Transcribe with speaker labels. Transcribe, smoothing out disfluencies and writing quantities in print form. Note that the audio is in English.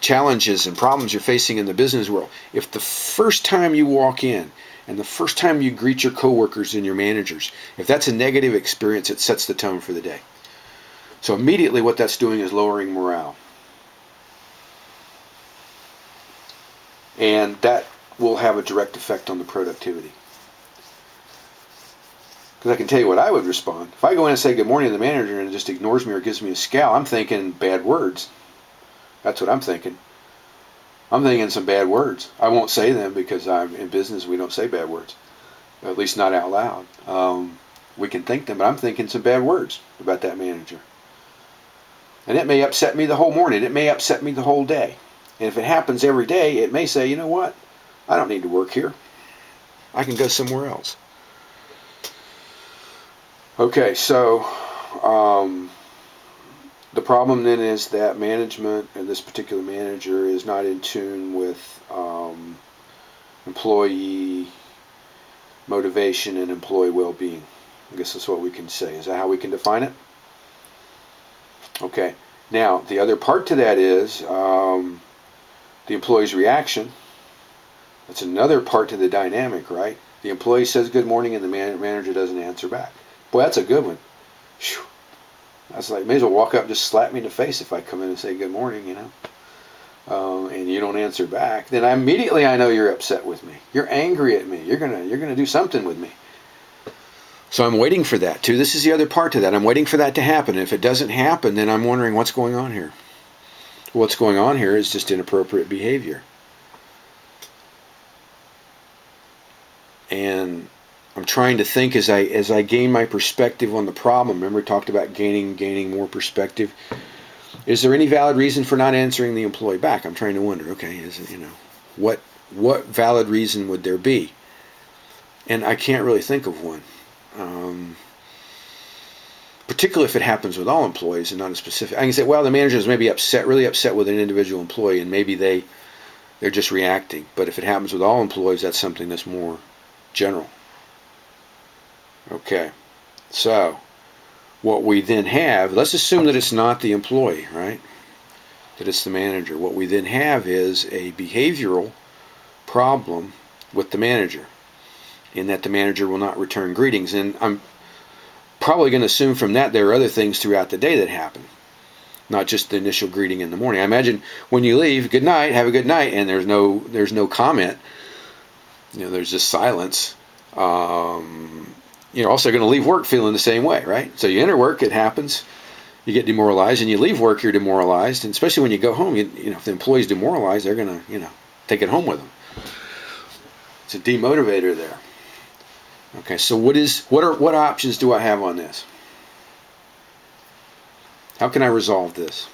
Speaker 1: challenges and problems you're facing in the business world, if the first time you walk in and the first time you greet your coworkers and your managers, if that's a negative experience, it sets the tone for the day. So immediately what that's doing is lowering morale. And that will have a direct effect on the productivity. Because I can tell you what I would respond. If I go in and say good morning to the manager and it just ignores me or gives me a scowl, I'm thinking bad words. That's what I'm thinking. I'm thinking some bad words. I won't say them because I'm in business. We don't say bad words, at least not out loud. We can think them, but I'm thinking some bad words about that manager. And it may upset me the whole morning. It may upset me the whole day. And if it happens every day, it may say, you know what? I don't need to work here. I can go somewhere else. Okay, so the problem then is that management, and this particular manager, is not in tune with employee motivation and employee well-being. I guess that's what we can say. Is that how we can define it? Okay. Now, the other part to that is the employee's reaction. That's another part to the dynamic, right? The employee says good morning and the manager doesn't answer back. Boy, that's a good one. Whew. That's like, may as well walk up and just slap me in the face if I come in and say good morning, you know, and you don't answer back. Then immediately I know you're upset with me. You're angry at me. You're gonna do something with me. So I'm waiting for that too. This is the other part to that. I'm waiting for that to happen. And if it doesn't happen, then I'm wondering what's going on here. What's going on here is just inappropriate behavior. And I'm trying to think as I gain my perspective on the problem. Remember, we talked about gaining more perspective. Is there any valid reason for not answering the employee back? I'm trying to wonder. Okay, is it, what valid reason would there be? And I can't really think of one. Particularly if it happens with all employees and not a specific. I can say, well, the manager is maybe really upset with an individual employee, and maybe they're just reacting. But if it happens with all employees, that's something that's more general. Okay, so what we then have, let's assume that it's not the employee, right? That it's the manager. What we then have is a behavioral problem with the manager, in that the manager will not return greetings. And I'm probably going to assume from that there are other things throughout the day that happen, not just the initial greeting in the morning. I imagine when you leave, good night, have a good night, and there's no comment. There's just silence. You're also going to leave work feeling the same way, right? So you enter work, it happens, you get demoralized, and you leave work, you're demoralized. And especially when you go home, if the employee's demoralized, they're going to, take it home with them. It's a demotivator there. Okay, so what options do I have on this? How can I resolve this?